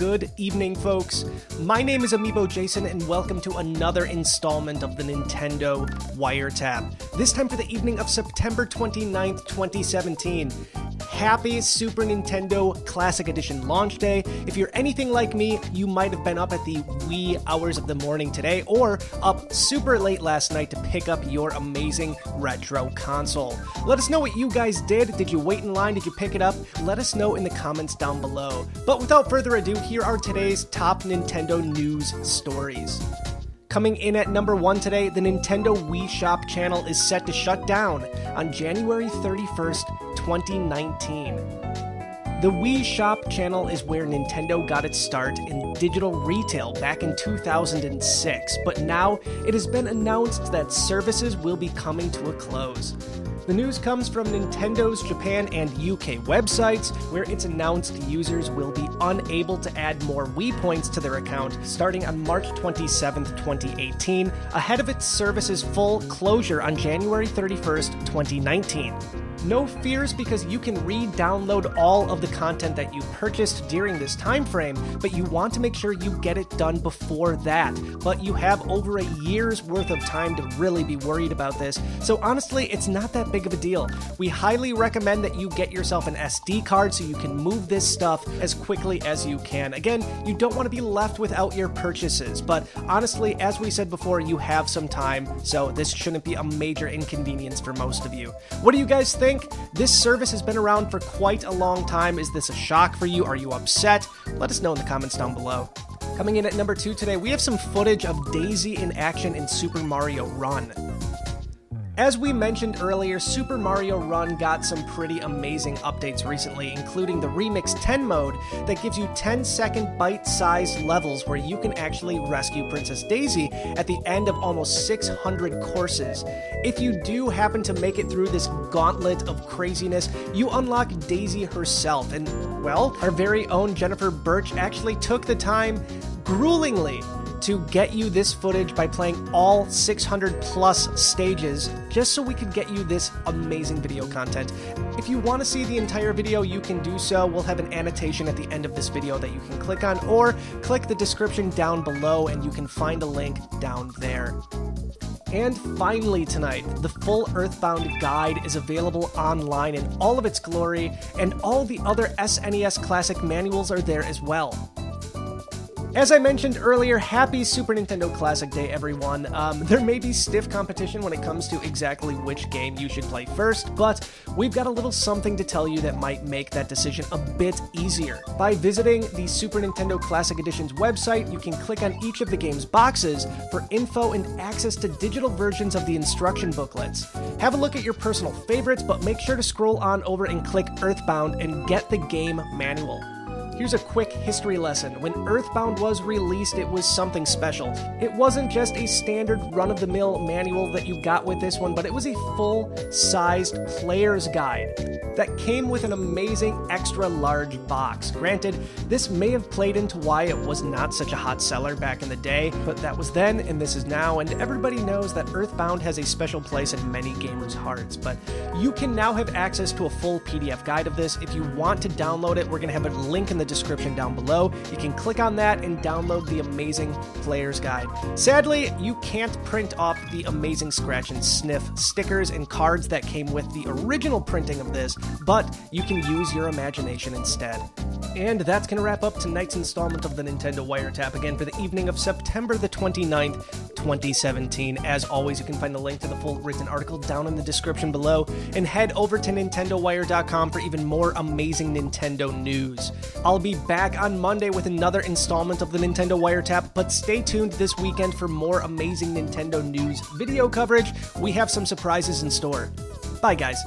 good evening, folks. My name is Amiibo Jason, and welcome to another installment of the Nintendo Wiretap. This time for the evening of September 29th, 2017. Happy Super Nintendo Classic Edition launch day. If you're anything like me, you might have been up at the wee hours of the morning today, or up super late last night to pick up your amazing retro console. Let us know what you guys did. Did you wait in line? Did you pick it up? Let us know in the comments down below. But without further ado, here are today's top Nintendo news stories. Coming in at number 1 today, the Nintendo Wii Shop Channel is set to shut down on January 31st, 2019. The Wii Shop Channel is where Nintendo got its start in digital retail back in 2006, but now it has been announced that services will be coming to a close. The news comes from Nintendo's Japan and UK websites, where it's announced users will be unable to add more Wii points to their account starting on March 27, 2018, ahead of its service's full closure on January 31st, 2019. No fears, because you can re-download all of the content that you purchased during this time frame, but you want to make sure you get it done before that. But you have over a year's worth of time to really be worried about this, so honestly, it's not that big of a deal. We highly recommend that you get yourself an SD card so you can move this stuff as quickly as you can. Again, you don't want to be left without your purchases, but honestly, as we said before, you have some time, so this shouldn't be a major inconvenience for most of you. What do you guys think? This service has been around for quite a long time. Is this a shock for you? Are you upset? Let us know in the comments down below. Coming in at number 2 today, we have some footage of Daisy in action in Super Mario Run. As we mentioned earlier, Super Mario Run got some pretty amazing updates recently, including the Remix 10 mode that gives you 10-second bite-sized levels where you can actually rescue Princess Daisy at the end of almost 600 courses. If you do happen to make it through this gauntlet of craziness, you unlock Daisy herself, and, well, our very own Jennifer Birch actually took the time, gruelingly, to get you this footage by playing all 600 plus stages, just so we could get you this amazing video content. If you want to see the entire video, you can do so. We'll have an annotation at the end of this video that you can click on, or click the description down below and you can find a link down there. And finally tonight, the full Earthbound guide is available online in all of its glory, and all the other SNES Classic manuals are there as well. As I mentioned earlier, happy Super Nintendo Classic Day, everyone. There may be stiff competition when it comes to exactly which game you should play first, but we've got a little something to tell you that might make that decision a bit easier. By visiting the Super Nintendo Classic Edition's website, you can click on each of the game's boxes for info and access to digital versions of the instruction booklets. Have a look at your personal favorites, but make sure to scroll on over and click Earthbound and get the game manual. Here's a quick history lesson. When Earthbound was released, it was something special. It wasn't just a standard run-of-the-mill manual that you got with this one, but it was a full-sized player's guide that came with an amazing extra-large box. Granted, this may have played into why it was not such a hot seller back in the day, but that was then and this is now, and everybody knows that Earthbound has a special place in many gamers' hearts. But you can now have access to a full PDF guide of this. If you want to download it, we're going to have a link in the description down below. You can click on that and download the amazing player's guide. Sadly, you can't print off the amazing scratch and sniff stickers and cards that came with the original printing of this, but you can use your imagination instead. And that's going to wrap up tonight's installment of the Nintendo Wiretap, again for the evening of September the 29th, 2017. As always, you can find the link to the full written article down in the description below, and head over to NintendoWire.com for even more amazing Nintendo news. I'll be back on Monday with another installment of the Nintendo Wiretap, but stay tuned this weekend for more amazing Nintendo news video coverage. We have some surprises in store. Bye, guys.